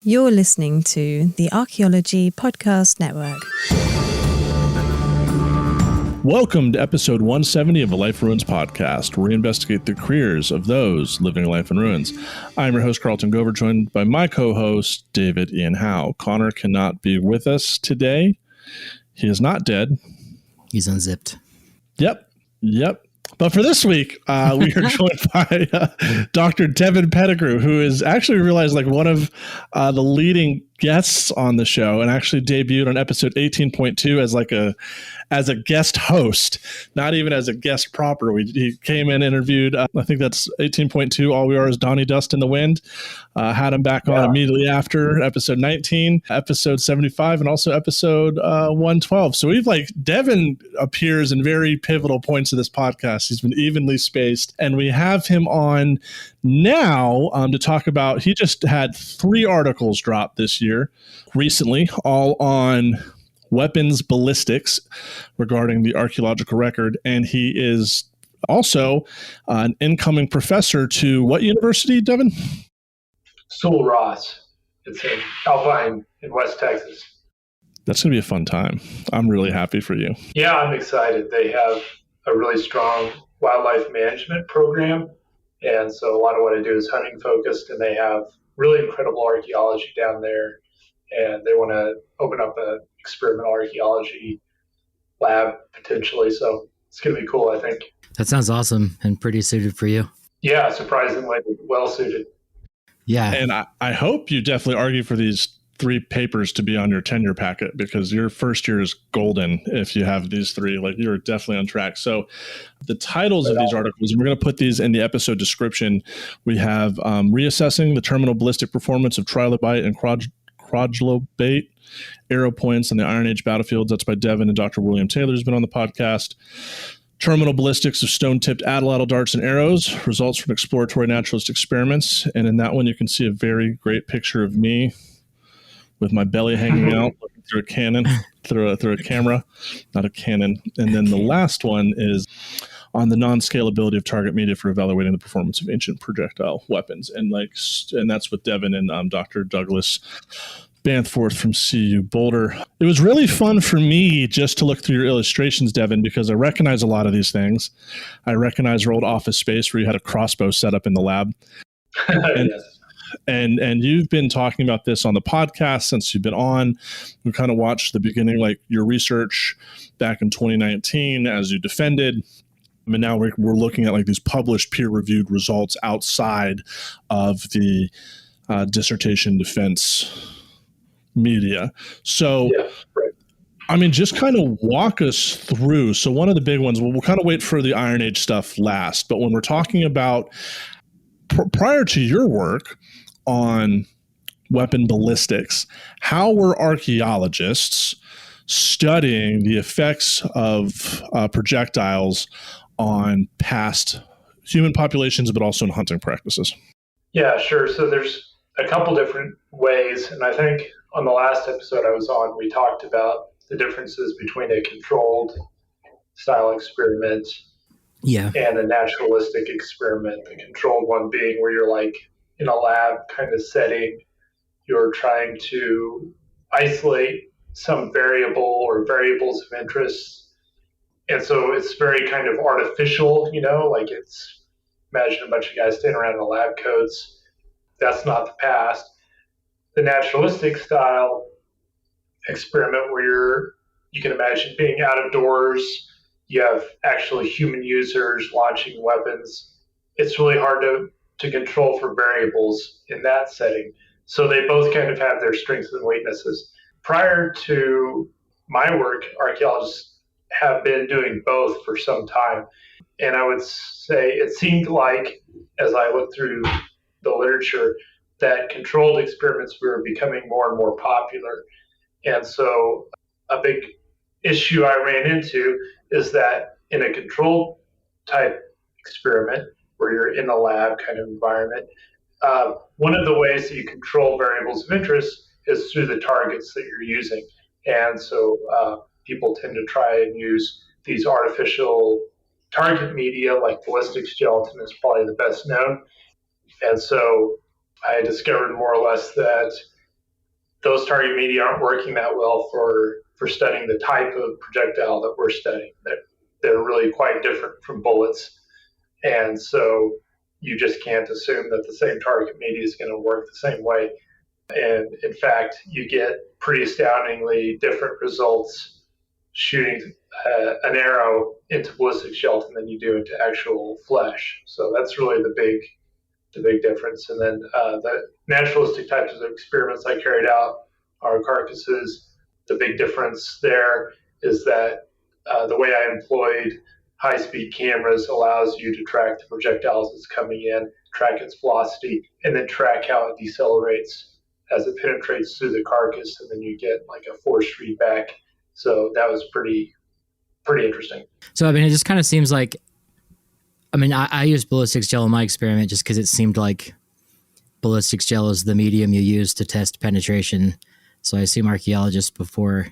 You're listening to the Archaeology Podcast Network. Welcome to episode 170 of the Life in Ruins podcast, where we investigate the careers of those living life in ruins. I'm your host, Carlton Gover, joined by my co-host, David Ian Howe. Connor cannot be with us today. He is not dead. He's unzipped. Yep. But for this week, we are joined by Dr. Devin Pettigrew, who is actually realized like one of the leading guests on the show and actually debuted on episode 18.2 as a guest host, not even as a guest proper. He came in, interviewed, I think that's 18.2, All We Are is Donnie Dust in the Wind. Had him back on immediately after episode 19, episode 75, and also episode 112. So Devin appears in very pivotal points of this podcast. He's been evenly spaced, and we have him on now to talk about, he just had 3 articles drop this year recently, all on weapons ballistics regarding the archaeological record. And he is also an incoming professor to what university, Devin? Sewell Ross. It's in Alpine in West Texas. That's going to be a fun time. I'm really happy for you. Yeah, I'm excited. They have a really strong wildlife management program. And so a lot of what I do is hunting focused, and they have really incredible archaeology down there. And they want to open up an experimental archaeology lab potentially. So it's going to be cool, I think. That sounds awesome and pretty suited for you. Yeah, surprisingly well suited. Yeah. And I hope you definitely argue for these 3 papers to be on your tenure packet, because your first year is golden if you have these 3. Like, you're definitely on track. So the titles of these articles, and we're going to put these in the episode description. We have Reassessing the Terminal Ballistic Performance of Trilobate and quadrilobate arrow points on the Iron Age battlefields. That's by Devin and Dr. William Taylor, who's been on the podcast. Terminal ballistics of stone-tipped Atlatl darts and arrows, results from exploratory naturalistic experiments. And in that one, you can see a very great picture of me with my belly hanging out, looking through a cannon, through a camera, not a cannon. And then the last one is on the non-scalability of target media for evaluating the performance of ancient projectile weapons. And that's with Devin and Dr. Douglas Bamforth from CU Boulder. It was really fun for me just to look through your illustrations, Devin, because I recognize a lot of these things. I recognize your old office space where you had a crossbow set up in the lab. Yes. And you've been talking about this on the podcast since you've been on. We kind of watched the beginning, like your research back in 2019 as you defended. I mean, now we're looking at like these published peer-reviewed results outside of the dissertation defense media. So, Yeah, right. I mean, just kind of walk us through. So one of the big ones, we'll kind of wait for the Iron Age stuff last, but when we're talking about prior to your work on weapon ballistics, how were archaeologists studying the effects of projectiles on past human populations, but also in hunting practices? Yeah, sure. So there's a couple different ways. And I think on the last episode I was on, we talked about the differences between a controlled style experiment and a naturalistic experiment. The controlled one being where you're like in a lab kind of setting, you're trying to isolate some variable or variables of interest. And so it's very kind of artificial, like it's, imagine a bunch of guys standing around in lab coats. That's not the past. The naturalistic style experiment where you can imagine being out of doors, you have actually human users launching weapons. It's really hard to control for variables in that setting. So they both kind of have their strengths and weaknesses. Prior to my work, archaeologists have been doing both for some time. And I would say it seemed like, as I looked through the literature, that controlled experiments were becoming more and more popular. And so a big issue I ran into is that in a controlled type experiment where you're in a lab kind of environment, one of the ways that you control variables of interest is through the targets that you're using. And so people tend to try and use these artificial target media, like ballistics gelatin is probably the best known. And so I discovered more or less that those target media aren't working that well for studying the type of projectile that we're studying. They're really quite different from bullets. And so you just can't assume that the same target media is going to work the same way. And in fact, you get pretty astoundingly different results shooting an arrow into ballistic gelatin than you do into actual flesh. So that's really the big difference. And then the naturalistic types of experiments I carried out are carcasses. The big difference there is that the way I employed high-speed cameras allows you to track the projectiles that's coming in, track its velocity, and then track how it decelerates as it penetrates through the carcass, and then you get like a force feedback. So that was pretty interesting. So, I mean, it just kind of seems like, I mean, I used ballistics gel in my experiment just because it seemed like ballistics gel is the medium you use to test penetration. So I assume archaeologists before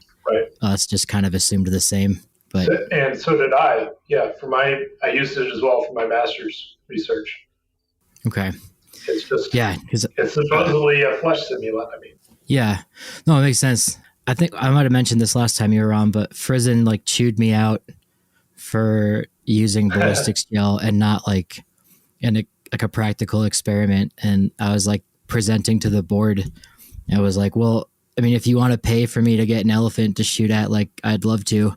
us just kind of assumed the same. But and so did I. Yeah, I used it as well for my master's research. Okay. It's just it's supposedly a flesh simulant. I mean, yeah, no, it makes sense. I think I might have mentioned this last time you were on, but Frizen like chewed me out for using ballistics gel and not like in a practical experiment. And I was like presenting to the board. I was like, well, I mean, if you want to pay for me to get an elephant to shoot at, like, I'd love to.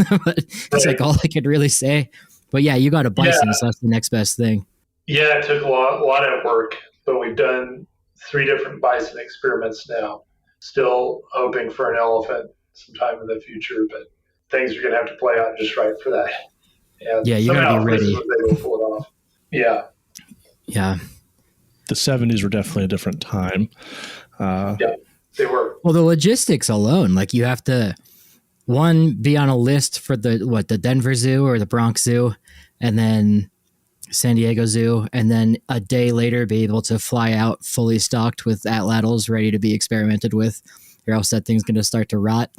But it's like all I could really say. But yeah, you got a bison, so that's the next best thing. Yeah, it took a lot of work, but we've done 3 different bison experiments now. Still hoping for an elephant sometime in the future, but things are going to have to play out just right for that. And yeah, you got to be ready. They will pull it off. Yeah. Yeah. The 70s were definitely a different time. Yeah, they were. Well, the logistics alone, like you have to, one, be on a list for the Denver Zoo or the Bronx Zoo, and then San Diego Zoo, and then a day later be able to fly out fully stocked with Atlatls ready to be experimented with, or else that thing's going to start to rot.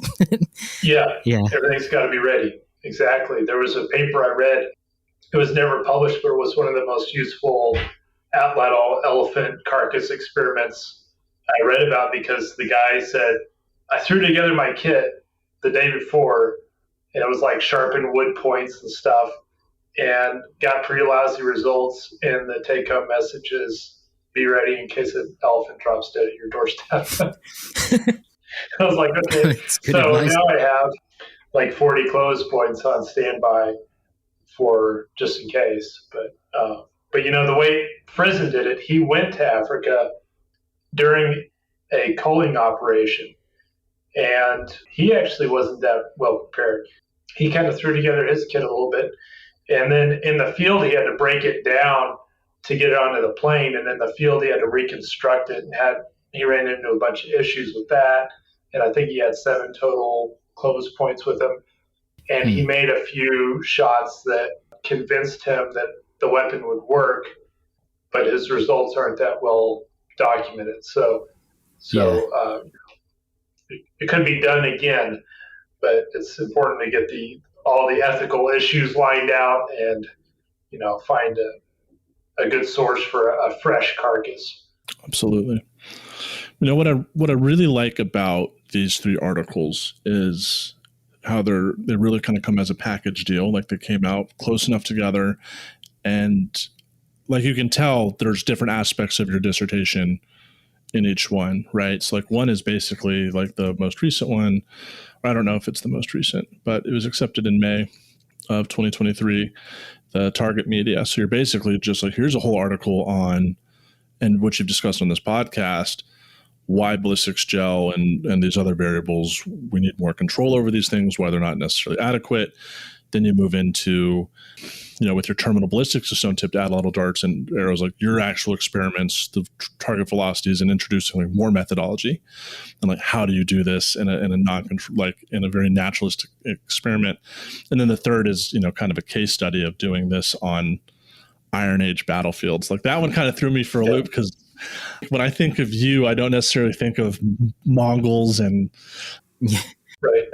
Yeah. Yeah. Everything's got to be ready. Exactly. There was a paper I read. It was never published, but it was one of the most useful Atlatl elephant carcass experiments I read about, because the guy said, I threw together my kit the day before, and it was like sharpened wood points and stuff, and got pretty lousy results. And the take-home message is, be ready in case an elephant drops dead at your doorstep. I was like, okay. So advice. Now I have like 40 close points on standby for just in case. But you know, the way Frizen did it, he went to Africa during a culling operation, and he actually wasn't that well prepared. He kind of threw together his kit a little bit, and then in the field he had to break it down to get it onto the plane, and in the field he had to reconstruct it, and he ran into a bunch of issues with that, and I think he had 7 total close points with him, and he made a few shots that convinced him that the weapon would work, but his results aren't that well documented. So it could be done again, but it's important to get all the ethical issues lined out and, you know, find a good source for a fresh carcass. Absolutely. You know, what I really like about these 3 articles is how they really kind of come as a package deal. Like they came out close enough together, and like you can tell there's different aspects of your dissertation in each one, right? So like one is basically like the most recent one. I don't know if it's the most recent, but it was accepted in May of 2023, the target media. So you're basically just like, here's a whole article on, and what you've discussed on this podcast, why ballistics gel and these other variables, we need more control over these things, why they're not necessarily adequate. Then you move into, you know, with your terminal ballistics, the stone-tipped Atlatl darts and arrows, like your actual experiments, the target velocities, and introducing like more methodology, and like how do you do this in a non-control, like in a very naturalistic experiment. And then the third is, you know, kind of a case study of doing this on Iron Age battlefields. Like that one kind of threw me for a loop, because when I think of you, I don't necessarily think of Mongols and Right.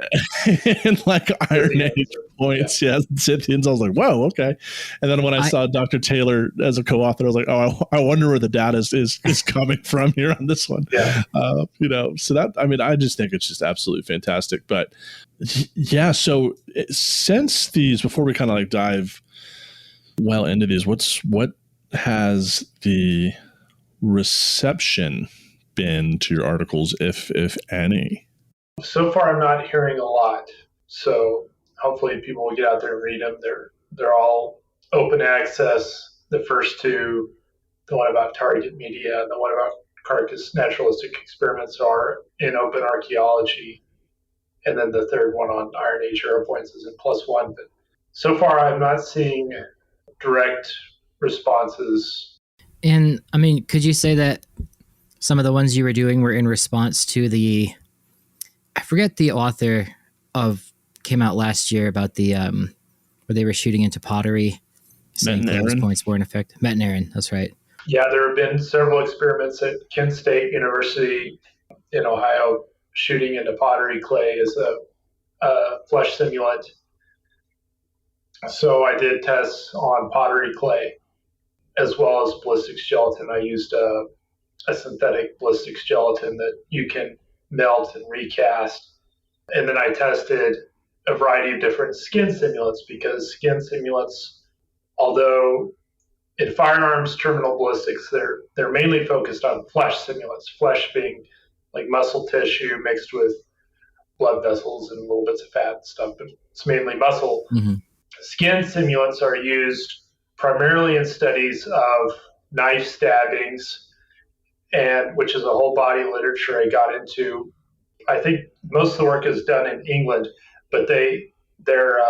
and like Iron Age points. Yeah. Scythians. I was like, whoa, okay. And then when I saw Dr. Taylor as a co-author, I was like, oh, I wonder where the data is coming from here on this one. Yeah. So that, I mean, I just think it's just absolutely fantastic. But yeah, so since these, before we kind of like dive well into these, what has the reception been to your articles, if any? So far, I'm not hearing a lot. So hopefully people will get out there and read them. They're all open access. The first two, the one about target media and the one about carcass naturalistic experiments, are in open archaeology. And then the third one on Iron Age arrow points is in PLoS ONE. But so far, I'm not seeing direct responses. And I mean, could you say that some of the ones you were doing were in response to I forget the author came out last year about the where they were shooting into pottery, saying those points were in effect. Met and Aaron, that's right. Yeah, there have been several experiments at Kent State University in Ohio shooting into pottery clay as a flesh simulant. So I did tests on pottery clay as well as ballistics gelatin. I used a synthetic ballistics gelatin that you can melt and recast. And then I tested a variety of different skin simulants, because skin simulants, although in firearms terminal ballistics, they're mainly focused on flesh simulants, flesh being like muscle tissue mixed with blood vessels and little bits of fat and stuff, but it's mainly muscle. Mm-hmm. Skin simulants are used primarily in studies of knife stabbings, and which is a whole body of literature I got into. I think most of the work is done in England, but they're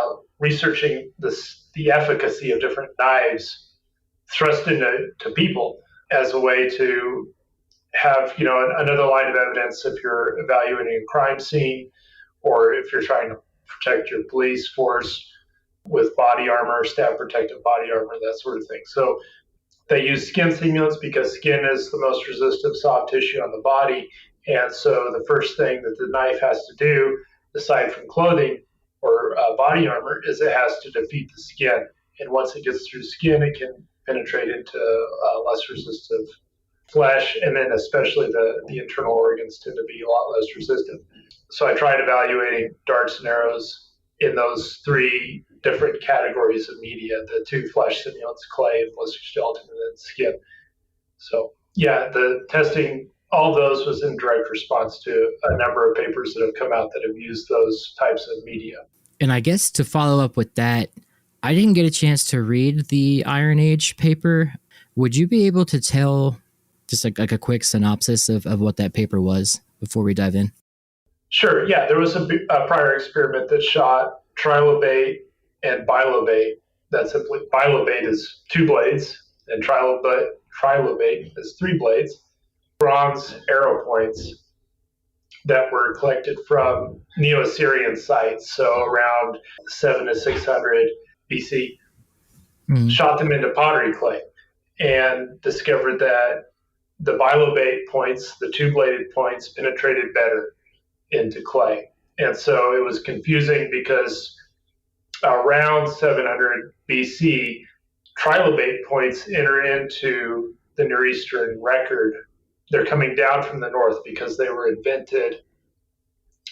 researching the efficacy of different knives thrust into people as a way to have another line of evidence if you're evaluating a crime scene, or if you're trying to protect your police force with body armor, stab protective body armor, that sort of thing. So they use skin simulants because skin is the most resistive soft tissue on the body. And so the first thing that the knife has to do, aside from clothing or body armor, is it has to defeat the skin. And once it gets through skin, it can penetrate into less resistive flesh. And then especially the internal organs tend to be a lot less resistant. So I tried evaluating darts and arrows in those three different categories of media, the two flesh simulants, clay and ballistics gelatin, and then skin. So yeah, the testing, all those was in direct response to a number of papers that have come out that have used those types of media. And I guess to follow up with that, I didn't get a chance to read the Iron Age paper. Would you be able to tell just like a quick synopsis of what that paper was before we dive in? Sure. Yeah, there was a prior experiment that shot trilobate and bilobate. That simply, bilobate is 2 blades, and trilobate is 3 blades. Bronze arrow points that were collected from Neo-Assyrian sites, so around 7 to 600 BC. Shot them into pottery clay and discovered that the bilobate points, the 2-bladed points, penetrated better into clay. And so it was confusing because around 700 BC, trilobate points enter into the Near Eastern record. They're coming down from the north because they were invented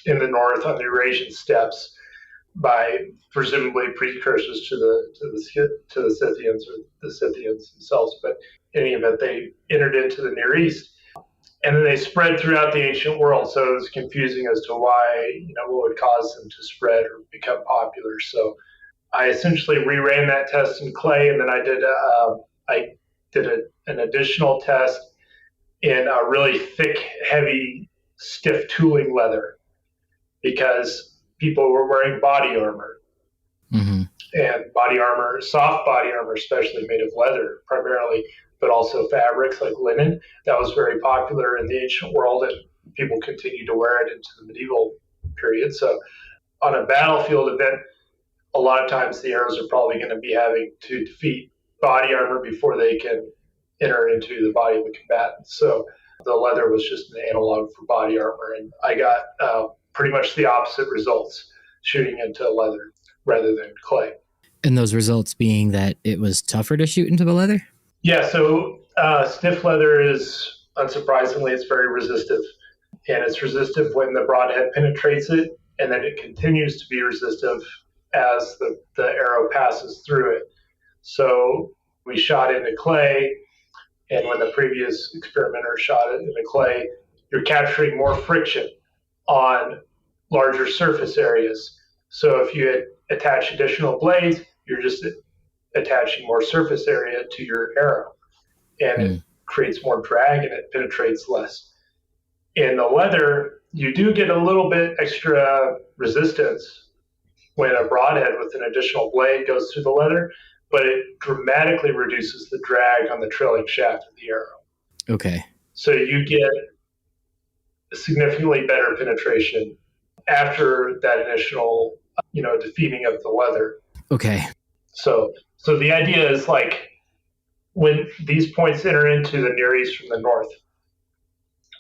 in the north on the Eurasian steppes by presumably precursors to the Scythians, or the Scythians themselves. But in any event, they entered into the Near East, and then they spread throughout the ancient world. So it was confusing as to why, what would cause them to spread or become popular. So I essentially reran that test in clay, and then I did an additional test in a really thick, heavy, stiff tooling leather, because people were wearing body armor. Mm-hmm. And body armor, soft body armor, especially made of leather primarily, but also fabrics like linen. That was very popular in the ancient world, and people continued to wear it into the medieval period. So on a battlefield event, a lot of times the arrows are probably going to be having to defeat body armor before they can enter into the body of a combatant. So the leather was just an analog for body armor. And I got pretty much the opposite results, shooting into leather rather than clay. And those results being that it was tougher to shoot into the leather? Yeah, so stiff leather is, unsurprisingly, it's very resistive. And it's resistive when the broadhead penetrates it, and then it continues to be resistive as the arrow passes through it. So we shot into clay, and when the previous experimenter shot it into clay, you're capturing more friction on larger surface areas. So if you attach additional blades, you're just attaching more surface area to your arrow, and it creates more drag and it penetrates less. In the leather, you do get a little bit extra resistance when a broadhead with an additional blade goes through the leather, but it dramatically reduces the drag on the trailing shaft of the arrow. Okay. So you get significantly better penetration after that initial, defeating of the leather. Okay. So the idea is like when these points enter into the Near East from the north,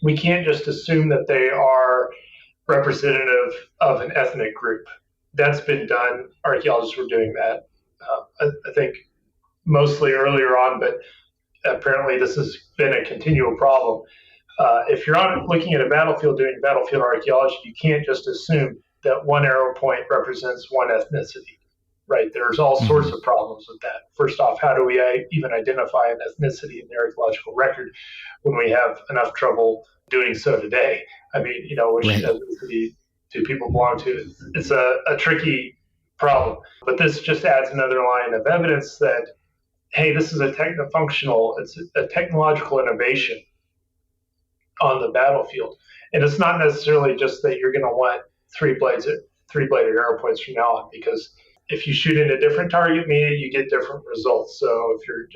we can't just assume that they are representative of an ethnic group. That's been done. Archaeologists were doing that, I think, mostly earlier on, but apparently this has been a continual problem. If you're on looking at a battlefield doing battlefield archaeology, you can't just assume that one arrow point represents one ethnicity, right? There's all sorts of problems with that. First off, how do we even identify an ethnicity in the archaeological record when we have enough trouble doing so today? I mean, which ethnicity do people belong to? It's a tricky problem. But this just adds another line of evidence that, hey, this is it's a technological innovation on the battlefield. And it's not necessarily just that you're going to want three-bladed arrow points from now on, because if you shoot in a different target, maybe you get different results. So if you're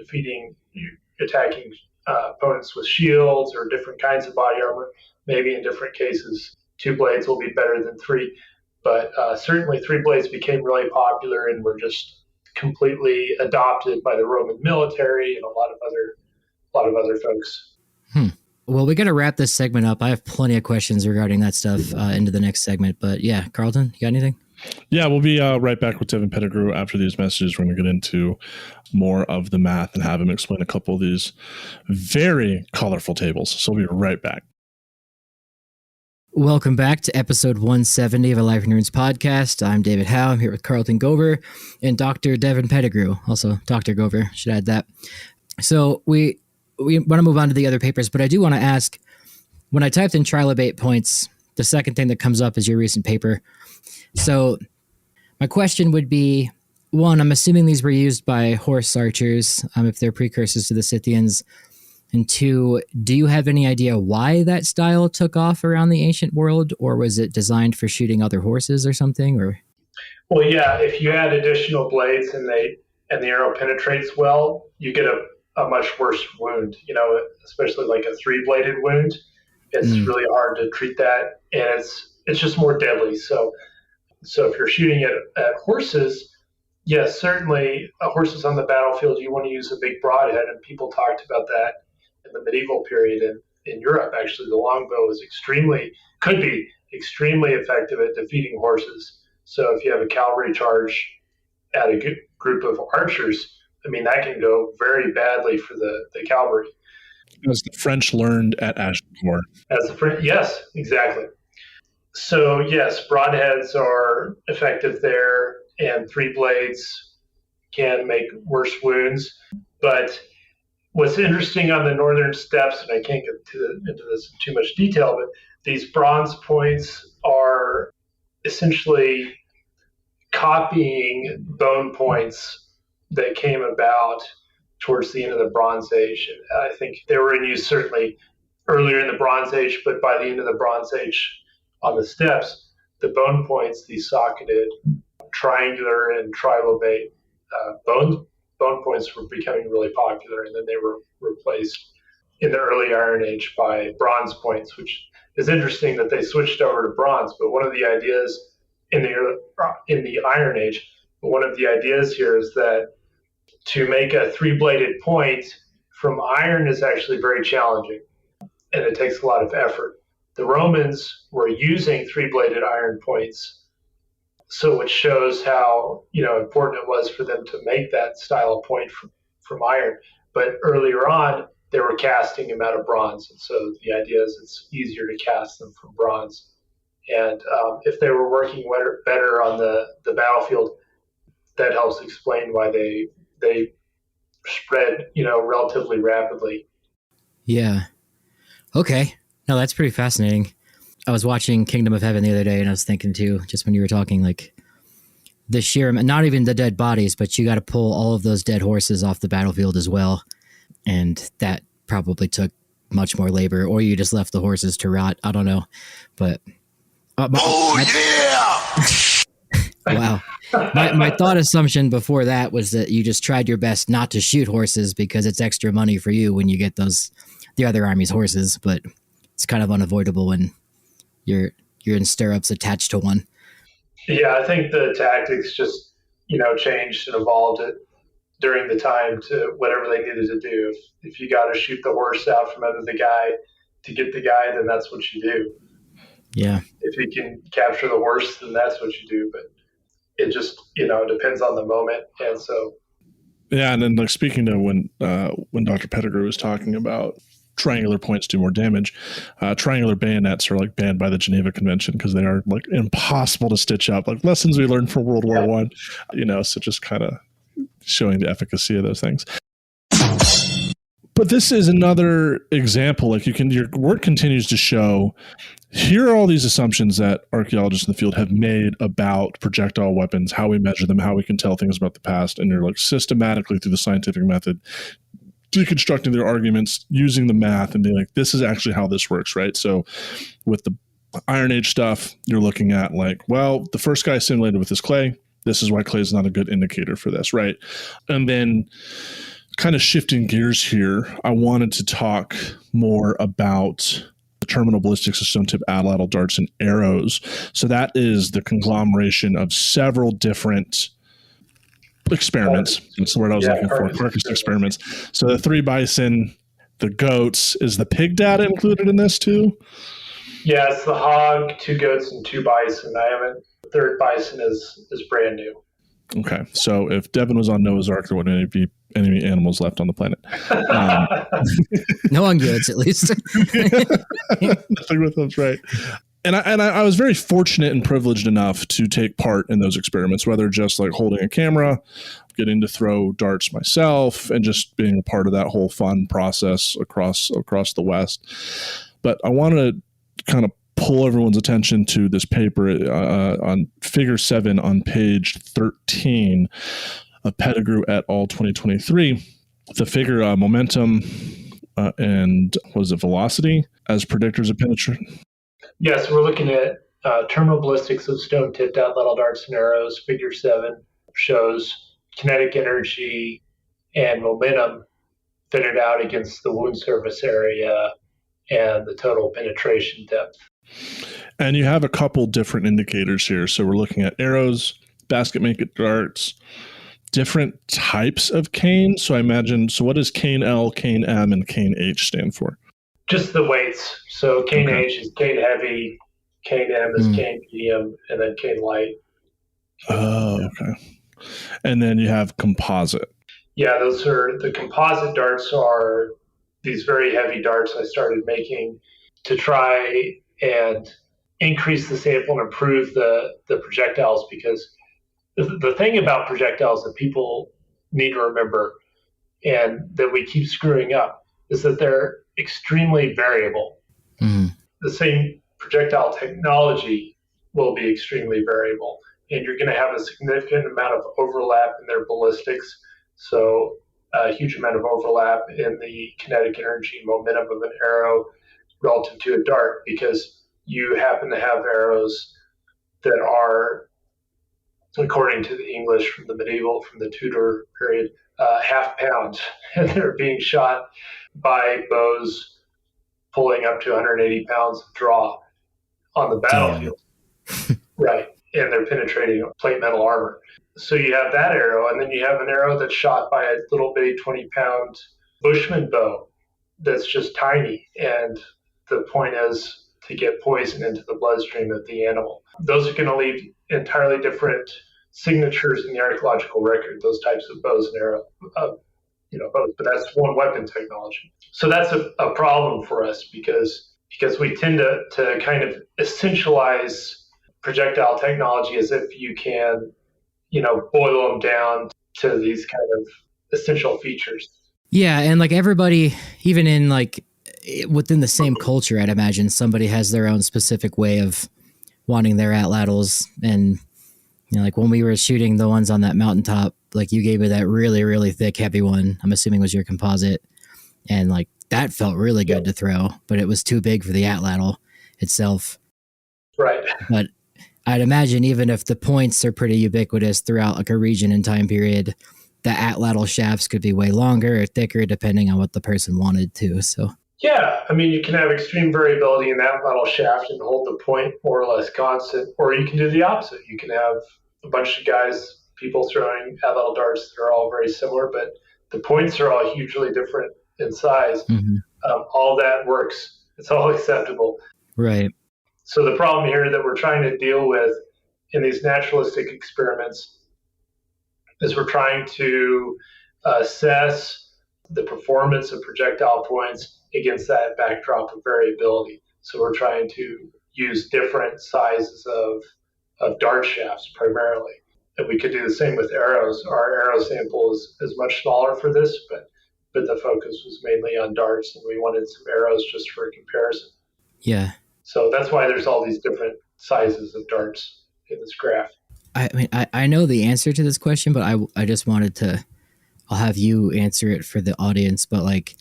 attacking opponents with shields or different kinds of body armor, maybe in different cases, 2 blades will be better than 3. But certainly 3 blades became really popular and were just completely adopted by the Roman military and a lot of other folks. Well, we got to wrap this segment up. I have plenty of questions regarding that stuff into the next segment. But yeah, Carlton, you got anything? Yeah, we'll be right back with Devin Pettigrew after these messages. We're going to get into more of the math and have him explain a couple of these very colorful tables. So we'll be right back. Welcome back to episode 170 of a Life Nerds podcast. I'm David Howe. I'm here with Carlton Gover and Dr. Devin Pettigrew. Also, Dr. Gover, should add that. So we want to move on to the other papers, but I do want to ask, when I typed in trilobate points, the second thing that comes up is your recent paper. So my question would be, one, I'm assuming these were used by horse archers, if they're precursors to the Scythians. And 2, do you have any idea why that style took off around the ancient world, or was it designed for shooting other horses or something? Or well, yeah, if you add additional blades and the arrow penetrates well, you get a much worse wound. Especially like a 3-bladed wound. It's really hard to treat that, and it's just more deadly. So if you're shooting at horses, yes, certainly horses on the battlefield, you want to use a big broadhead, and people talked about that in the medieval period in Europe. Actually, the longbow could be extremely effective at defeating horses. So if you have a cavalry charge at a good group of archers, I mean, that can go very badly for the cavalry. As the French learned at Agincourt. Yes, exactly. So yes, broadheads are effective there, and 3 blades can make worse wounds. But what's interesting on the northern steppes, and I can't get into this in too much detail, but these bronze points are essentially copying bone points that came about towards the end of the Bronze Age. I think they were in use certainly earlier in the Bronze Age, but by the end of the Bronze Age on the steppes, the bone points, these socketed, triangular and trilobate bone points were becoming really popular, and then they were replaced in the early Iron Age by bronze points, which is interesting that they switched over to bronze. But one of the ideas in the Iron Age, one of the ideas here is that to make a 3-bladed point from iron is actually very challenging, and it takes a lot of effort. The Romans were using three-bladed iron points, so it shows how important it was for them to make that style of point from iron. But earlier on, they were casting them out of bronze, and so the idea is it's easier to cast them from bronze. And if they were working better on the battlefield, that helps explain why they spread relatively rapidly. Yeah. Okay. No, that's pretty fascinating. I was watching Kingdom of Heaven the other day, and I was thinking too, just when you were talking, like the sheer, not even the dead bodies, but you got to pull all of those dead horses off the battlefield as well. And that probably took much more labor, or you just left the horses to rot. I don't know. But wow. My thought assumption before that was that you just tried your best not to shoot horses because it's extra money for you when you get the other army's horses, but it's kind of unavoidable when you're in stirrups attached to one. Yeah, I think the tactics just changed and evolved it during the time to whatever they needed to do. If you got to shoot the horse out from under the guy to get the guy, then that's what you do. Yeah. If you can capture the horse, then that's what you do. But it just depends on the moment, and so. Yeah, and then speaking to when Dr. Pettigrew was talking about triangular points do more damage, triangular bayonets are banned by the Geneva Convention because they are impossible to stitch up. Lessons we learned from World War I, so just kind of showing the efficacy of those things. But this is another example. Your work continues to show, here are all these assumptions that archaeologists in the field have made about projectile weapons, how we measure them, how we can tell things about the past, and you're systematically through the scientific method deconstructing their arguments, using the math, and being this is actually how this works, right? So with the Iron Age stuff, you're looking at the first guy simulated with this clay. This is why clay is not a good indicator for this, right? And then kind of shifting gears here, I wanted to talk more about the terminal ballistics of stone tip Atlatl darts and arrows. So that is the conglomeration of several different experiments. That's the word I was looking for. Carcass experiments. So the 3 bison, the goats, is the pig data included in this too? Yeah, it's the hog, 2 goats, and 2 bison. The 3rd bison is brand new. Okay, so if Devin was on Noah's Ark, there wouldn't be any animals left on the planet. No ungoods, at least. Nothing with those, right? And I was very fortunate and privileged enough to take part in those experiments, whether just holding a camera, getting to throw darts myself, and just being a part of that whole fun process across the West. But I want to kind of pull everyone's attention to this paper on Figure 7 on page 13 of Pettigrew et al. 2023. The figure momentum and velocity as predictors of penetration. Yes, we're looking at terminal ballistics of stone-tipped Atlatl darts and arrows. Figure 7 shows kinetic energy and momentum fitted out against the wound surface area and the total penetration depth. And you have a couple different indicators here. So we're looking at arrows, basket maker darts, different types of cane. So I imagine, what does cane L, cane M, and cane H stand for? Just the weights. So cane H is cane heavy, cane M is cane medium, and then cane light. Oh, okay. And then you have composite. Yeah, those are the composite darts. Are these very heavy darts I started making to try and increase the sample and improve the projectiles, because the thing about projectiles that people need to remember and that we keep screwing up is that they're extremely variable. Mm-hmm. The same projectile technology will be extremely variable, and you're going to have a significant amount of overlap in their ballistics. So a huge amount of overlap in the kinetic energy and momentum of an arrow relative to a dart, because you happen to have arrows that are, according to the English from the Tudor period, half pound, and they're being shot by bows pulling up to 180 pounds of draw on the battlefield. Right. And they're penetrating plate metal armor. So you have that arrow, and then you have an arrow that's shot by a little bitty 20-pound Bushman bow that's just tiny. And the point is to get poison into the bloodstream of the animal. Those are going to leave entirely different signatures in the archaeological record, those types of bows and arrows, bows, but that's one weapon technology. So that's a problem for us because we tend to kind of essentialize projectile technology as if you can, boil them down to these kind of essential features. Yeah, and like everybody, even in like within the same culture, I'd imagine somebody has their own specific way of wanting their Atlatls. And like when we were shooting the ones on that mountaintop, like you gave me that really, really thick, heavy one. I'm assuming was your composite, and like that felt really good to throw, but it was too big for the Atlatl itself. Right. But I'd imagine even if the points are pretty ubiquitous throughout like a region and time period, the Atlatl shafts could be way longer or thicker depending on what the person wanted to. So yeah, I mean, you can have extreme variability in that Atlatl shaft and hold the point more or less constant, or you can do the opposite. You can have a bunch of guys, people throwing Atlatl darts that are all very similar, but the points are all hugely different in size. All that works. It's all acceptable. Right. So the problem here that we're trying to deal with in these naturalistic experiments is we're trying to assess the performance of projectile points against that backdrop of variability. So we're trying to use different sizes of dart shafts primarily. And we could do the same with arrows. Our arrow sample is much smaller for this, but the focus was mainly on darts, and we wanted some arrows just for a comparison. Yeah. So that's why there's all these different sizes of darts in this graph. I mean, I know the answer to this question, but I just wanted to, I'll have you answer it for the audience, but like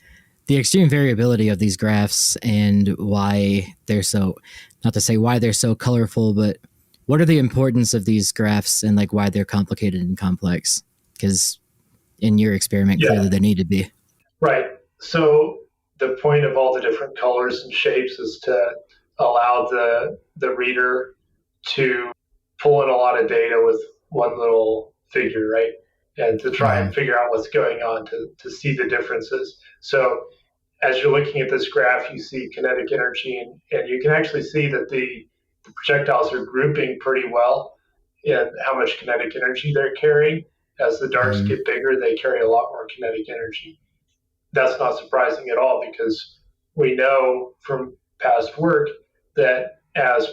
the extreme variability of these graphs and why they're so, not to say why they're so colorful, but what are the importance of these graphs and like why they're complicated and complex? Because in your experiment, clearly they need to be. Right. So the point of all the different colors and shapes is to allow the reader to pull in a lot of data with one little figure, right? And to try and figure out what's going on, to see the differences. So as you're looking at this graph, you see kinetic energy, and you can actually see that the projectiles are grouping pretty well in how much kinetic energy they're carrying. As the darts get bigger, they carry a lot more kinetic energy. That's not surprising at all because we know from past work that as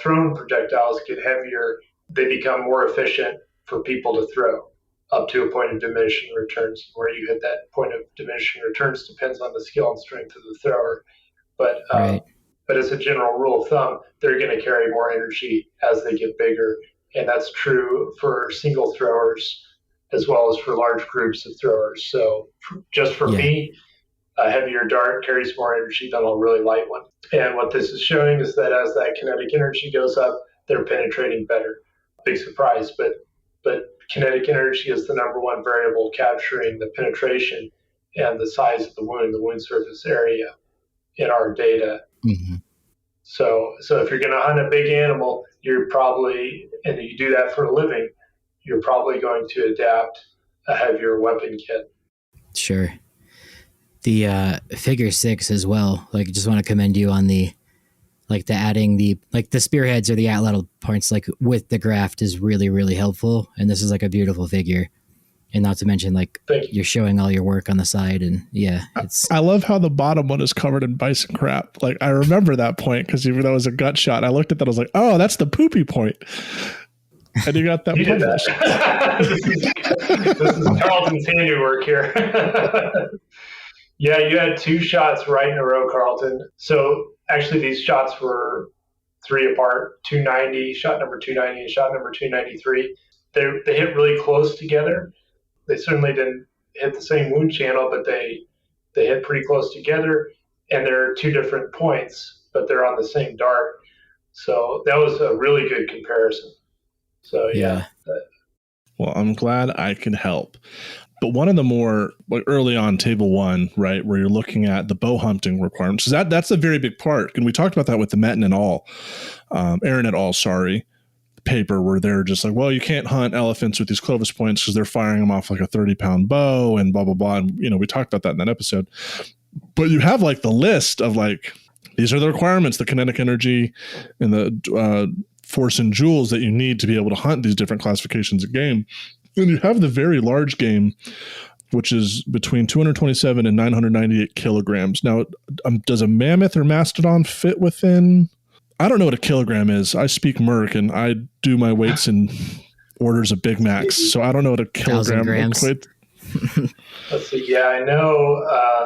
thrown projectiles get heavier, they become more efficient for people to throw up to a point of diminishing returns. Where you hit that point of diminishing returns depends on the skill and strength of the thrower. But as a general rule of thumb, they're going to carry more energy as they get bigger. And that's true for single throwers as well as for large groups of throwers. So just for me, a heavier dart carries more energy than a really light one. And what this is showing is that as that kinetic energy goes up, they're penetrating better. Big surprise, but kinetic energy is the number one variable capturing the penetration and the size of the wound surface area in our data. So if you're going to hunt a big animal, you're probably, and you do that for a living, you're probably going to adapt a heavier weapon kit. Sure. The figure 6 as well. Like, just want to commend you on the adding the spearheads or the Atlatl parts, like with the graft is really, really helpful. And this is like a beautiful figure. And not to mention, like, you're showing all your work on the side. And I love how the bottom one is covered in bison crap. Like, I remember that point because even though it was a gut shot, I looked at that, I was like, oh, that's the poopy point. And you got that. You did that. This is Carlton's handiwork here. Yeah, you had 2 shots right in a row, Carlton. So actually these shots were 3 apart, 290, shot number 290 and shot number 293. They hit really close together. They certainly didn't hit the same wound channel, but they hit pretty close together. And they're 2 different points, but they're on the same dart. So that was a really good comparison. So yeah. Well, I'm glad I can help. But one of the more like early on table 1, right, where you're looking at the bow hunting requirements, that's a very big part. And we talked about that with the Metten et al. Aaron et al. Paper where they're just like, well, you can't hunt elephants with these Clovis points because they're firing them off like a 30-pound bow and blah, blah, blah. And, we talked about that in that episode. But you have like the list of like these are the requirements, the kinetic energy and the force in joules that you need to be able to hunt these different classifications of game. And you have the very large game, which is between 227 and 998 kilograms. Now, does a mammoth or mastodon fit within? I don't know what a kilogram is. I speak Merc, and I do my weights in orders of Big Macs, so I don't know what a kilogram equates. Let's see. Yeah, I know.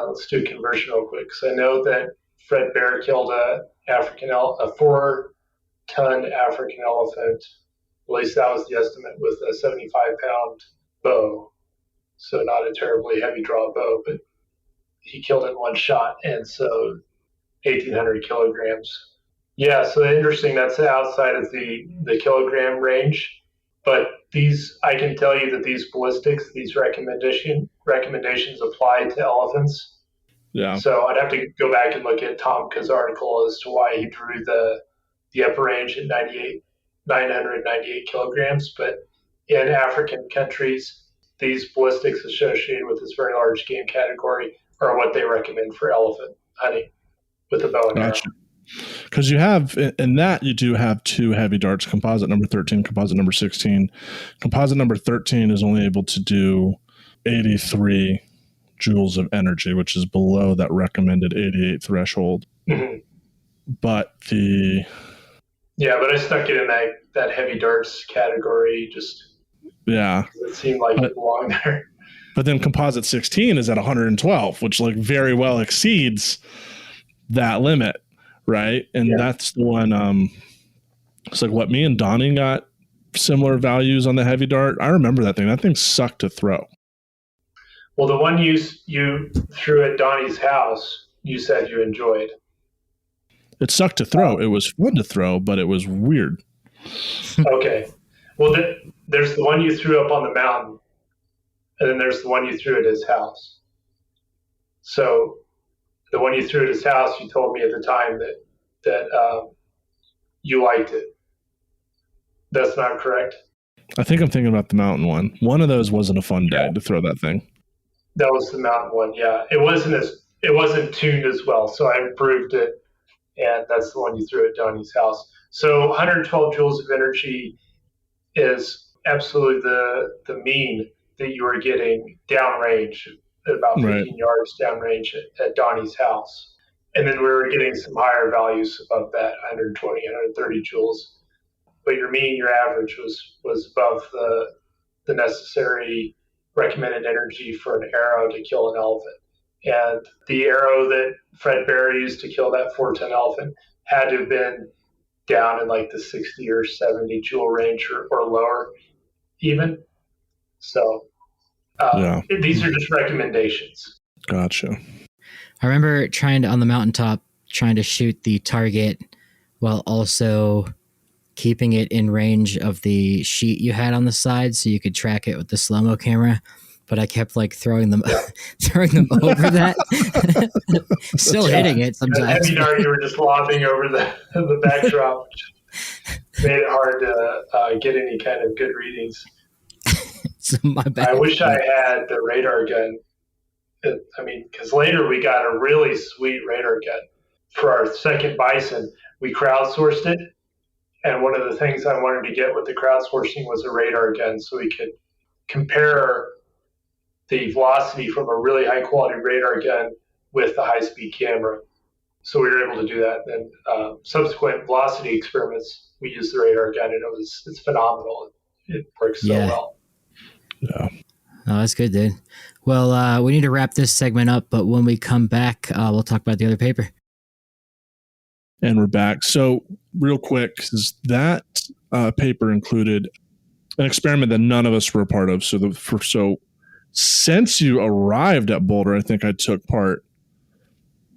Let's do a conversion real quick. So I know that Fred Bear killed a 4-ton African elephant. At least that was the estimate, with a 75-pound bow. So not a terribly heavy draw bow, but he killed it in one shot, and so 1,800 kilograms. Yeah, so interesting. That's outside of the kilogram range. But I can tell you that these ballistics, these recommendations apply to elephants. Yeah. So I'd have to go back and look at Tomka's article as to why he drew the upper range at 998 kilograms. But in African countries, these ballistics associated with this very large game category are what they recommend for elephant hunting with a bow and arrow. Because you have, in that, you do have two heavy darts, composite number 13, composite number 16. Composite number 13 is only able to do 83 joules of energy, which is below that recommended 88 threshold. Mm-hmm. But I stuck it in that heavy darts category, it seemed like it belonged there. But then composite 16 is at 112, which very well exceeds that limit. Right. And that's the one, it's what me and Donnie got similar values on the heavy dart. I remember that thing. That thing sucked to throw. Well, the one you threw at Donnie's house, you said you enjoyed. It sucked to throw. It was fun to throw, but it was weird. Okay. Well, there's the one you threw up on the mountain, and then there's the one you threw at his house. So the one you threw at his house, you told me at the time that you liked it. That's not correct? I think I'm thinking about the mountain one. One of those wasn't a fun day to throw that thing. That was the mountain one, yeah. It wasn't tuned as well, so I improved it, and that's the one you threw at Donnie's house. So 112 joules of energy is absolutely the mean that you were getting downrange, about 15 yards downrange at Donnie's house. And then we were getting some higher values above that, 120, 130 joules. But your mean, your average was above the necessary recommended energy for an arrow to kill an elephant. And the arrow that Fred Bear used to kill that 4-ton elephant had to have been down in the 60 or 70 joule range or lower even. So these are just recommendations. Gotcha. I remember on the mountaintop, trying to shoot the target while also keeping it in range of the sheet you had on the side so you could track it with the slow-mo camera. But I kept throwing them over that. Still hitting it sometimes. Heavy dart, you were just lobbing over the backdrop, which made it hard to get any kind of good readings. So my bad. I wish I had the radar gun. Because later we got a really sweet radar gun. For our second bison, we crowdsourced it. And one of the things I wanted to get with the crowdsourcing was a radar gun so we could compare the velocity from a really high quality radar gun with the high speed camera. So we were able to do that. And subsequent velocity experiments, we used the radar gun, and it's phenomenal. It works so well. Yeah. Oh, that's good, dude. Well, we need to wrap this segment up, but when we come back, we'll talk about the other paper. And we're back. So real quick, that paper included an experiment that none of us were a part of. So since you arrived at Boulder, I think I took part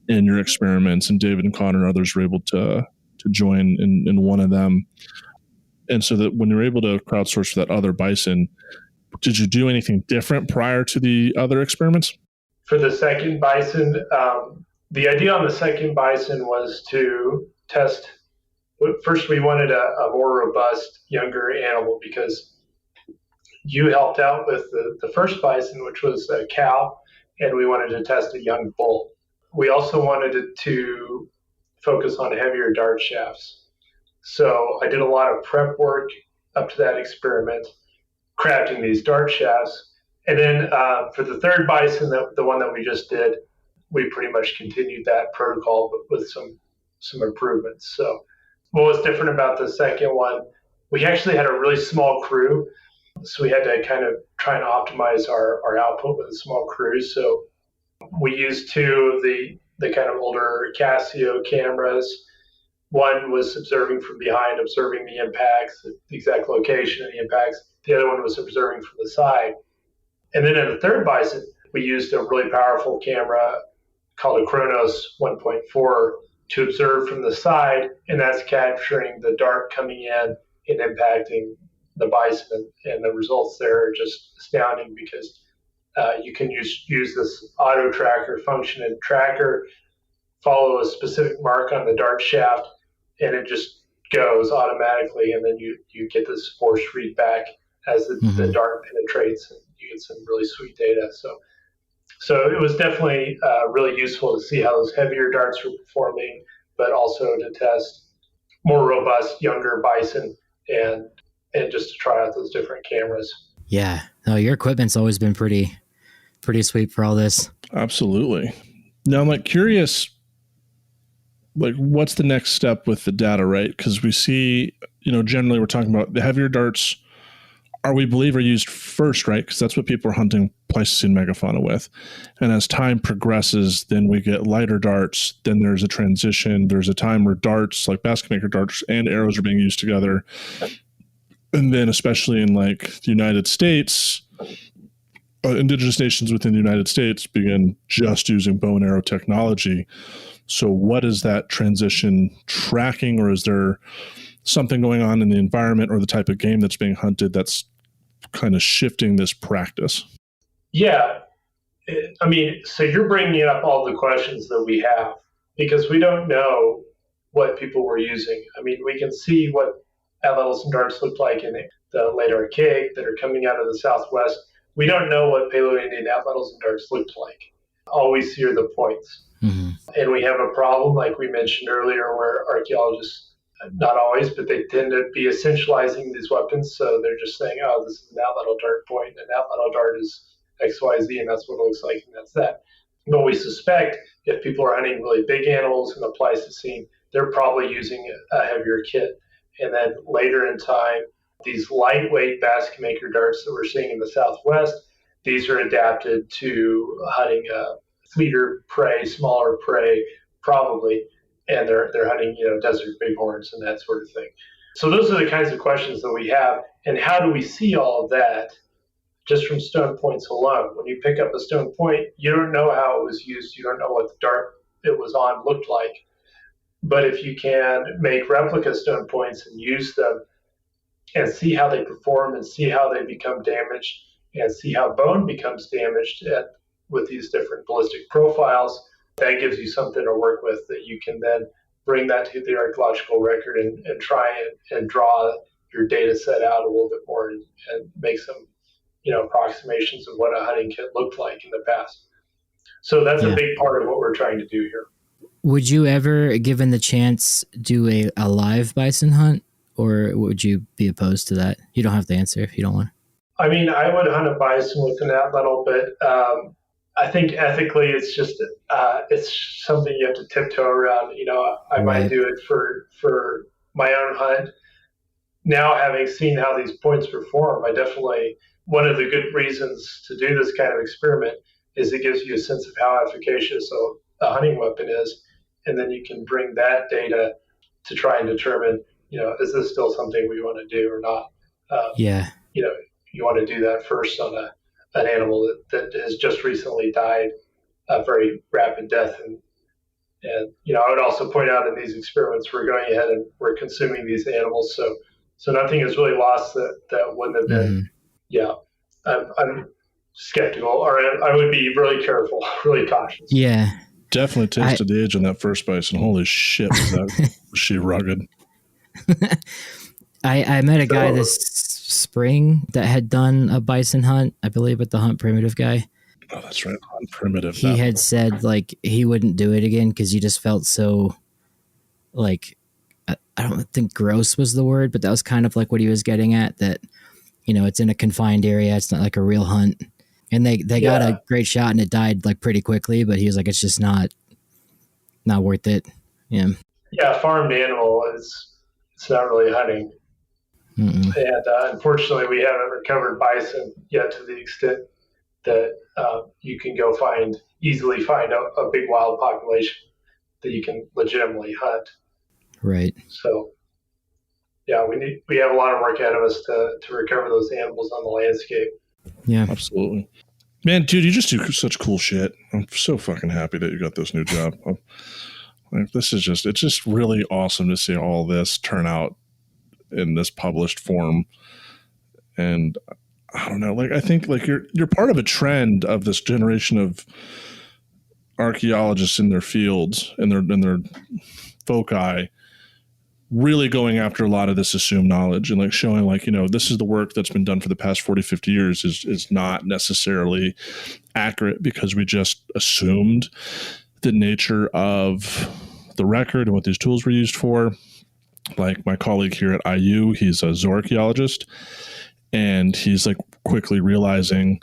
in your experiments, and David and Connor and others were able to join in one of them. And so that when you were able to crowdsource for that other bison, did you do anything different prior to the other experiments? For the second bison, the idea on the second bison was to test. First, we wanted a more robust, younger animal because you helped out with the first bison, which was a cow, and we wanted to test a young bull. We also wanted to focus on heavier dart shafts. So I did a lot of prep work up to that experiment, crafting these dart shafts. And then for the third bison, the one that we just did, we pretty much continued that protocol, but with some improvements. So what was different about the second one, we actually had a really small crew. So we had to kind of try and optimize our output with a small crew. So we used two of the kind of older Casio cameras. One was observing from behind, observing the impacts, the exact location of the impacts. The other one was observing from the side. And then in the third bison, we used a really powerful camera called a Chronos 1.4 to observe from the side, and that's capturing the dart coming in and impacting the bison. And the results there are just astounding because you can use this auto tracker function and tracker, follow a specific mark on the dart shaft, and it just goes automatically, and then you get this force read back as the dart penetrates, and you get some really sweet data. So it was definitely really useful to see how those heavier darts were performing, but also to test more robust, younger bison and just to try out those different cameras. Yeah. No, your equipment's always been pretty sweet for all this. Absolutely. Now I'm like curious, like what's the next step with the data, right? Because we see, generally we're talking about the heavier darts are used first, right? Because that's what people are hunting Pleistocene megafauna with. And as time progresses, then we get lighter darts. Then there's a transition. There's a time where darts, like basket maker darts and arrows, are being used together. And then especially in like the United States, indigenous nations within the United States begin just using bow and arrow technology. So what is that transition tracking, or is there something going on in the environment or the type of game that's being hunted that's kind of shifting this practice? Yeah. I mean, so you're bringing up all the questions that we have because we don't know what people were using. I mean, we can see what Atlatls and darts looked like in the late Archaic that are coming out of the Southwest. We don't know what Paleo-Indian Atlatls and darts looked like. All we see are the points. Mm-hmm. And we have a problem, like we mentioned earlier, where archaeologists, not always, but they tend to be essentializing these weapons. So they're just saying, oh, this is an Atlatl dart point, and an Atlatl dart is XYZ, and that's what it looks like, and that's that. But we suspect if people are hunting really big animals in the Pleistocene, they're probably using a heavier kit. And then later in time, these lightweight basket maker darts that we're seeing in the Southwest, these are adapted to hunting fleeter prey, smaller prey, probably, and they're hunting, desert bighorns and that sort of thing. So those are the kinds of questions that we have. And how do we see all of that just from stone points alone? When you pick up a stone point, you don't know how it was used. You don't know what the dart it was on looked like. But if you can make replica stone points and use them and see how they perform and see how they become damaged and see how bone becomes damaged with these different ballistic profiles, that gives you something to work with that you can then bring that to the archaeological record and try and draw your data set out a little bit more and make some approximations of what a hunting kit looked like in the past. So that's a big part of what we're trying to do here. Would you ever, given the chance, do a live bison hunt, or would you be opposed to that? You don't have to answer if you don't want. I mean, I would hunt a bison with an Atlatl, but I think ethically it's just it's something you have to tiptoe around. I might do it for my own hunt. Now, having seen how these points perform, one of the good reasons to do this kind of experiment is it gives you a sense of how efficacious a hunting weapon is, and then you can bring that data to try and determine, is this still something we want to do or not? You want to do that first on an animal that has just recently died a very rapid death. And I would also point out in these experiments, we're going ahead and we're consuming these animals. So nothing is really lost that wouldn't have been. I'm skeptical, or I would be really careful, really cautious. Yeah. Definitely tasted the age on that first bison. Holy shit, was she rugged. I met a guy this spring that had done a bison hunt, I believe, with the Hunt Primitive guy. Oh, that's right. Hunt Primitive. He had said like he wouldn't do it again because he just felt so like, I don't think gross was the word, but that was kind of like what he was getting at, that, you know, it's in a confined area. It's not like a real hunt. And they got a great shot and it died like pretty quickly, but he was like, it's just not worth it. Yeah. Yeah. Farmed animal it's not really hunting. Mm-mm. And unfortunately we haven't recovered bison yet to the extent that you can go easily find a big wild population that you can legitimately hunt. Right. So, yeah, we have a lot of work ahead of us to recover those animals on the landscape. Yeah, absolutely, man, dude. You just do such cool shit. I'm so fucking happy that you got this new job. It's just really awesome to see all this turn out in this published form. And I don't know, like I think like you're part of a trend of this generation of archaeologists in their fields and their foci, really going after a lot of this assumed knowledge and like showing like, you know, this is the work that's been done for the past 40, 50 years is not necessarily accurate because we just assumed the nature of the record and what these tools were used for. Like my colleague here at IU, he's a zooarchaeologist, and he's like quickly realizing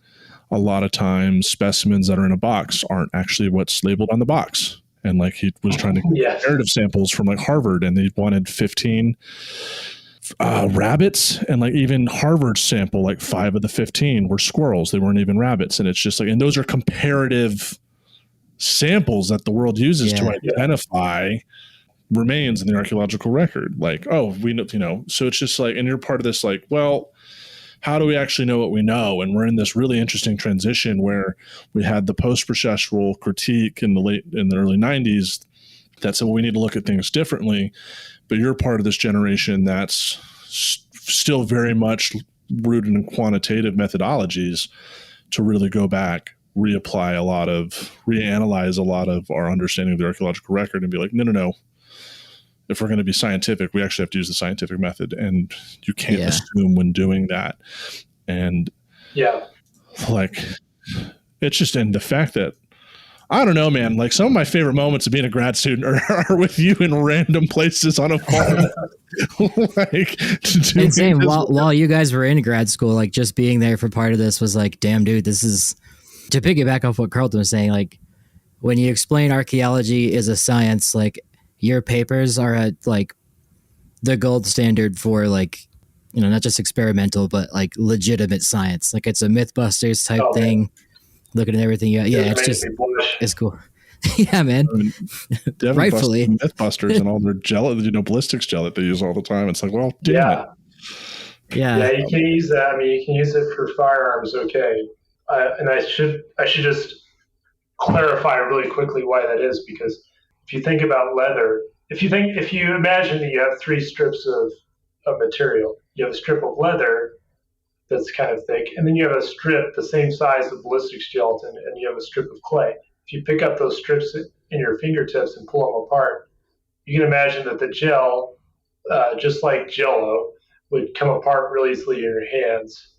a lot of times specimens that are in a box aren't actually what's labeled on the box. And like he was trying to get comparative samples from like Harvard, and they wanted 15 rabbits, and like even Harvard's sample, like 5 of the 15 were squirrels. They weren't even rabbits. And it's just like, and those are comparative samples that the world uses to identify remains in the archaeological record. Like, oh, we know, you know, so it's just like, and you're part of this, like, well, how do we actually know what we know? And we're in this really interesting transition where we had the post-processual critique in the early 90s that said, well, we need to look at things differently. But you're part of this generation that's still very much rooted in quantitative methodologies to really go back, reanalyze a lot of our understanding of the archaeological record and be like, no. If we're going to be scientific, we actually have to use the scientific method, and you can't assume when doing that. And like, it's just, and the fact that, I don't know, man, like some of my favorite moments of being a grad student are with you in random places on a farm. Like, and same while you guys were in grad school, like just being there for part of this was like, damn, dude, this is, to piggyback off what Carlton was saying, like when you explain archaeology is a science, like your papers are at like the gold standard for like, you know, not just experimental, but like legitimate science. Like it's a Mythbusters type thing. Looking at everything. It's just, it's cool. Yeah, man. I mean, Devin rightfully Mythbusters and all their gel, you know, ballistics gel that they use all the time. It's like, well, damn it. Yeah, you can use that. I mean, you can use it for firearms. Okay. And I should just clarify really quickly why that is, because if you think about leather, if you imagine that you have 3 strips of material, you have a strip of leather that's kind of thick, and then you have a strip the same size of ballistics gelatin, and you have a strip of clay. If you pick up those strips in your fingertips and pull them apart, you can imagine that the gel, just like Jell-O, would come apart really easily in your hands.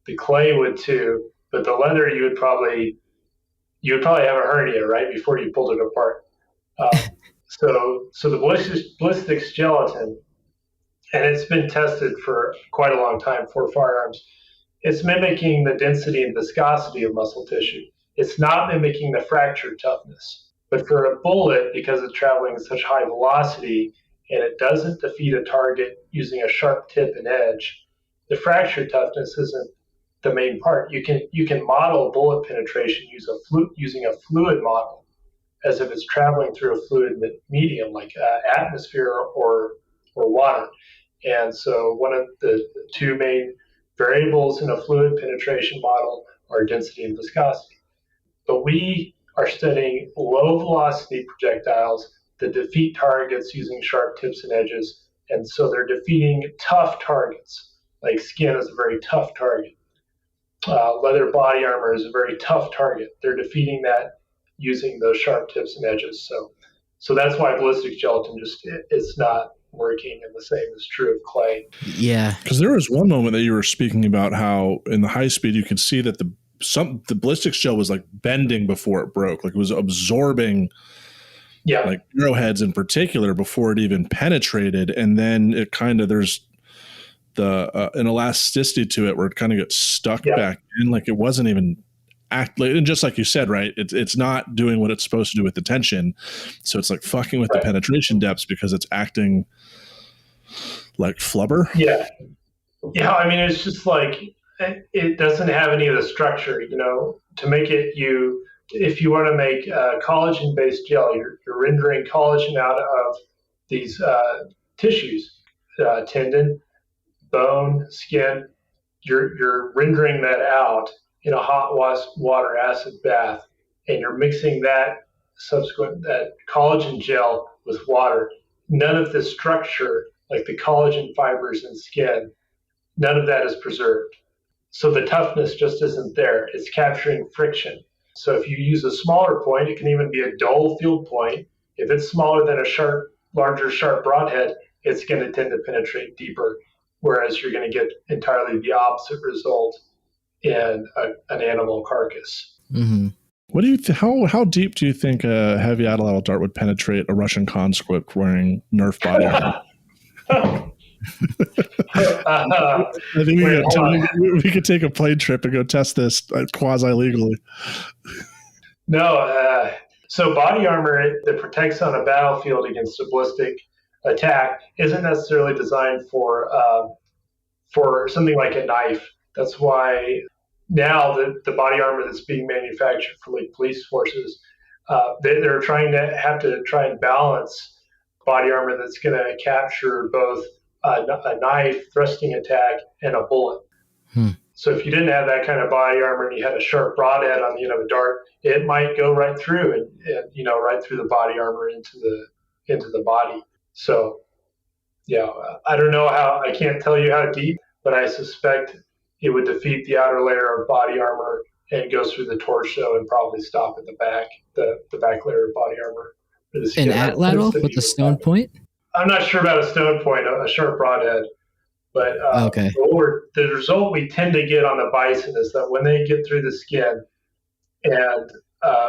The clay would too, but the leather you would probably have a hernia right before you pulled it apart. So the ballistics gelatin, and it's been tested for quite a long time for firearms, it's mimicking the density and viscosity of muscle tissue. It's not mimicking the fracture toughness. But for a bullet, because it's traveling at such high velocity and it doesn't defeat a target using a sharp tip and edge, the fracture toughness isn't the main part. You can model bullet penetration using a fluid model, as if it's traveling through a fluid medium like atmosphere or water. And so one of the 2 main variables in a fluid penetration model are density and viscosity. But we are studying low velocity projectiles that defeat targets using sharp tips and edges. And so they're defeating tough targets, like skin is a very tough target. Leather body armor is a very tough target. They're defeating that using those sharp tips and edges. So that's why ballistic gelatin it's not working, and the same is true of clay. Yeah. Because there was one moment that you were speaking about how in the high speed you could see that the ballistics gel was like bending before it broke. Like it was absorbing Yeah. like arrowheads in particular, before it even penetrated. And then it kind of, there's an elasticity to it where it kind of gets stuck back in. Like it wasn't even and just like you said, right, it's not doing what it's supposed to do with the tension. So it's like fucking with the penetration depths because it's acting like flubber. Yeah. I mean, it's just like, it doesn't have any of the structure, to make it, if you want to make collagen-based gel, you're rendering collagen out of these tissues, tendon, bone, skin. You're rendering that out in a hot water acid bath, and you're mixing that collagen gel with water. None of the structure, like the collagen fibers and skin, none of that is preserved. So the toughness just isn't there. It's capturing friction. So if you use a smaller point, it can even be a dull field point. If it's smaller than a larger sharp broadhead, it's going to tend to penetrate deeper, whereas you're going to get entirely the opposite result in an animal carcass. Mm-hmm. What do you how deep do you think a heavy Atlatl dart would penetrate a Russian conscript wearing Nerf body armor? I think we could take a plane trip and go test this quasi legally. No, so body armor that protects on a battlefield against a ballistic attack isn't necessarily designed for something like a knife. That's why now the body armor that's being manufactured for like police forces, they're trying to balance body armor that's going to capture both a knife, thrusting attack, and a bullet. So if you didn't have that kind of body armor and you had a sharp broadhead on the end of a dart, it might go right through and right through the body armor into the body. So I don't know I can't tell you how deep, but I suspect it would defeat the outer layer of body armor and go through the torso and probably stop at the back layer of body armor. An Atlatl with a stone point? I'm not sure about a stone point, a sharp broadhead. But okay. The result we tend to get on the bison is that when they get through the skin and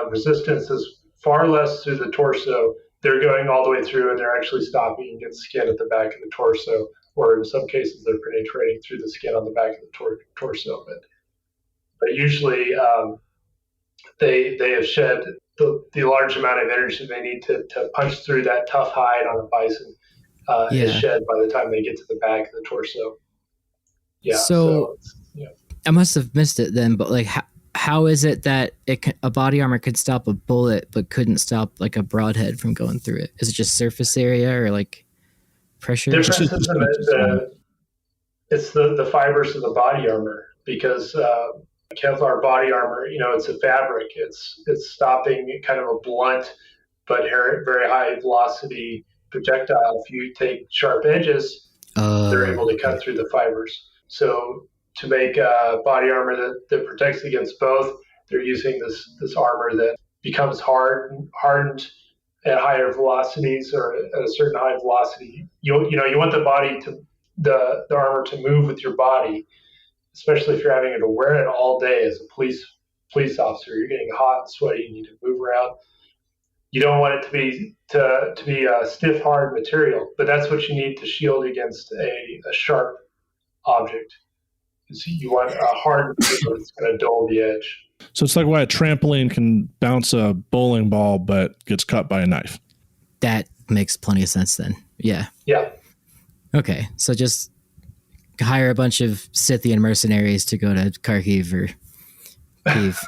resistance is far less through the torso, they're going all the way through and they're actually stopping and get skin at the back of the torso, or in some cases they're penetrating through the skin on the back of the torso. But usually they have shed the large amount of energy they need to punch through that tough hide on a bison is shed by the time they get to the back of the torso. Yeah. So I must have missed it then, but like how is it that a body armor could stop a bullet but couldn't stop like a broadhead from going through it? Is it just surface area or like pressure? It's the fibers of the body armor, because Kevlar body armor, it's a fabric. It's stopping kind of a blunt but very high velocity projectile. If you take sharp edges, they're able to cut through the fibers. So to make body armor that protects against both, they're using this armor that becomes hardened at higher velocities, or at a certain high velocity. You want the armor to move with your body, especially if you're having to wear it all day as a police officer. You're getting hot and sweaty, you need to move around. You don't want it to be a stiff, hard material, but that's what you need to shield against a sharp object. So you want a hard material that's going to dull the edge. So it's like why a trampoline can bounce a bowling ball but gets cut by a knife. That makes plenty of sense then. Yeah. Yeah. Okay, so just hire a bunch of Scythian mercenaries to go to Kharkiv or Kyiv.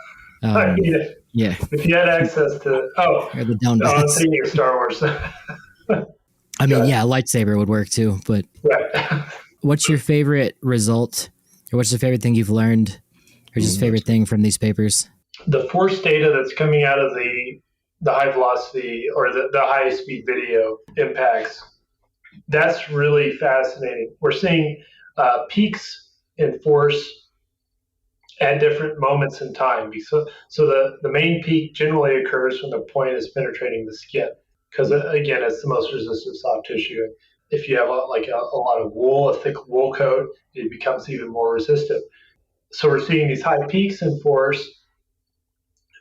Yeah. If you had access to or the down I'm thinking of Star Wars. I mean, lightsaber would work too, but right. What's your favorite result, or what's the favorite thing you've learned, or just favorite thing from these papers? The force data that's coming out of the high velocity or the high speed video impacts, that's really fascinating. We're seeing peaks in force at different moments in time. So the main peak generally occurs when the point is penetrating the skin, because again, it's the most resistant soft tissue. If you have a lot of wool, a thick wool coat, it becomes even more resistant. So we're seeing these high peaks in force,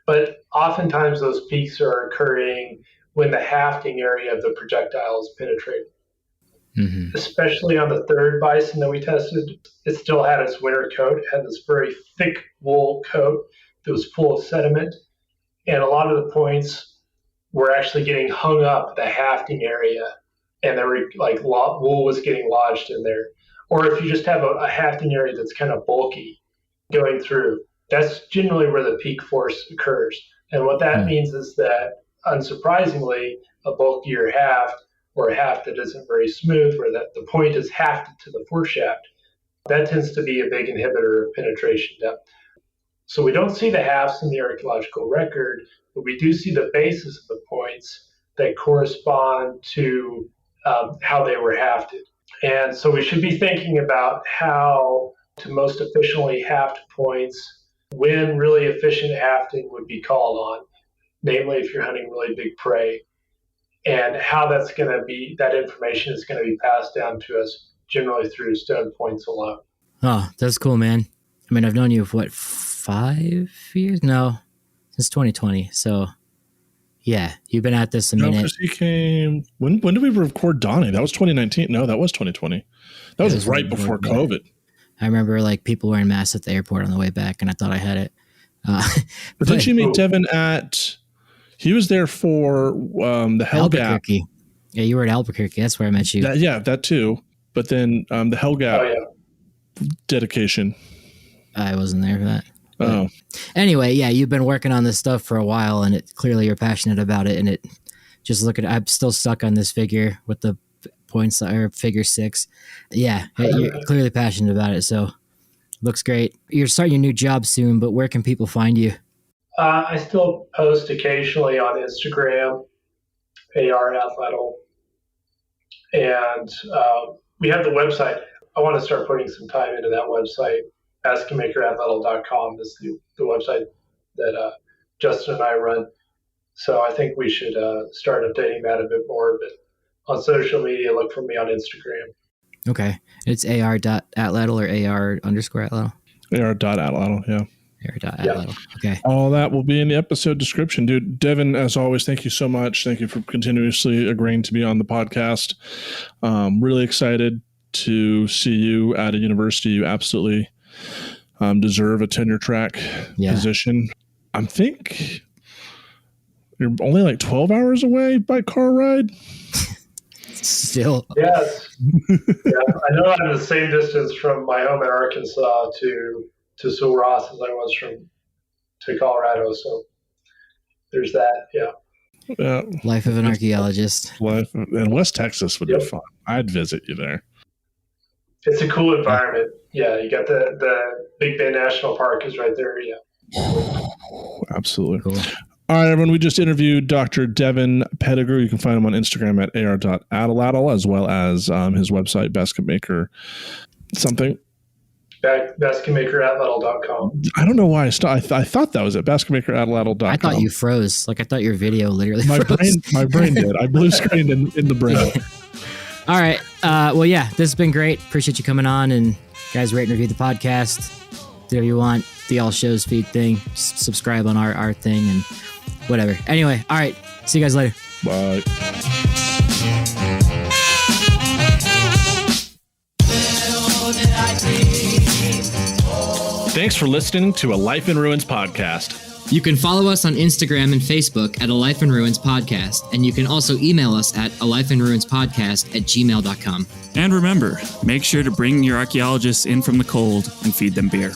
but oftentimes those peaks are occurring when the hafting area of the projectile is penetrated. Mm-hmm. Especially on the third bison that we tested, it still had its winter coat. It had this very thick wool coat that was full of sediment. And a lot of the points were actually getting hung up the hafting area, and there were like wool was getting lodged in there. Or if you just have a hafting area that's kind of bulky going through, that's generally where the peak force occurs. And what that means is that, unsurprisingly, a bulkier haft, or a haft that isn't very smooth, where the point is hafted to the foreshaft, that tends to be a big inhibitor of penetration depth. So we don't see the hafts in the archaeological record, but we do see the bases of the points that correspond to how they were hafted. And so we should be thinking about how to most efficiently haft points, when really efficient hafting would be called on, namely if you're hunting really big prey, and how that's going to be, that information is going to be passed down to us generally through stone points alone. Oh, that's cool, man. I mean, I've known you for 5 years? No, since 2020. So, yeah, you've been at this a minute. No, he came. When did we record Donnie? That was 2019. No, that was 2020. That was right before COVID. I remember like people wearing masks at the airport on the way back, and I thought I had it. But did you meet Devin at? He was there for the Hell Gap. Yeah, you were at Albuquerque. That's where I met you. That too. But then the Hell Gap dedication. I wasn't there for that. Oh. Anyway, yeah, you've been working on this stuff for a while, and clearly you're passionate about it. And I'm still stuck on this figure with the points, or figure 6. Yeah, you're clearly passionate about it. So looks great. You're starting your new job soon, but where can people find you? I still post occasionally on Instagram, Atlatl, and we have the website. I want to start putting some time into that website. AskingMakerAtlatl.com is the website that Justin and I run. So I think we should start updating that a bit more. But on social media, look for me on Instagram. Okay. It's ar.atlatl or ar_atlatl? ar.atlatl, yeah. ar.atlatl. Okay. All that will be in the episode description. Dude, Devin, as always, thank you so much. Thank you for continuously agreeing to be on the podcast. Really excited to see you at a university. You absolutely deserve a tenure track position. I think you're only like 12 hours away by car ride. Still. Yes. I know I'm the same distance from my home in Arkansas to Sul Ross as I was to Colorado. So there's that. Yeah. Life of an archaeologist. And West Texas would be fun. I'd visit you there. It's a cool environment. Yeah, you got the Big Bend National Park is right there. Yeah. Absolutely. Cool. All right, everyone. We just interviewed Dr. Devin Pettigrew. You can find him on Instagram at ar.atlatl, as well as his website, basketmaker something. Basketmakeratlatl.com. I don't know why I thought that was at basketmakeratlatl.com. I thought you froze. Like I thought your video literally froze. My brain did. I blue screened in the brain. All right. Well, yeah, this has been great. Appreciate you coming on, and guys, rate and review the podcast. Do whatever you want. The All Shows feed thing. Subscribe on our thing and whatever. Anyway, all right. See you guys later. Bye. Thanks for listening to A Life in Ruins podcast. You can follow us on Instagram and Facebook at A Life in Ruins Podcast, and you can also email us at alifeinruinspodcast@gmail.com. And remember, make sure to bring your archaeologists in from the cold and feed them beer.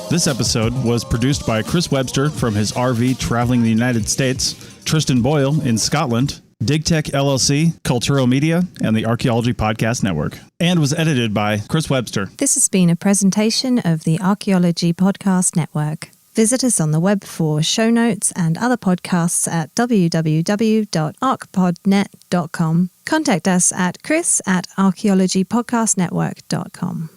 This episode was produced by Chris Webster from his RV traveling the United States, Tristan Boyle in Scotland, DigTech LLC, Culturo Media, and the Archaeology Podcast Network, and was edited by Chris Webster. This has been a presentation of the Archaeology Podcast Network. Visit us on the web for show notes and other podcasts at www.archpodnet.com. Contact us at chris@archaeologypodcastnetwork.com.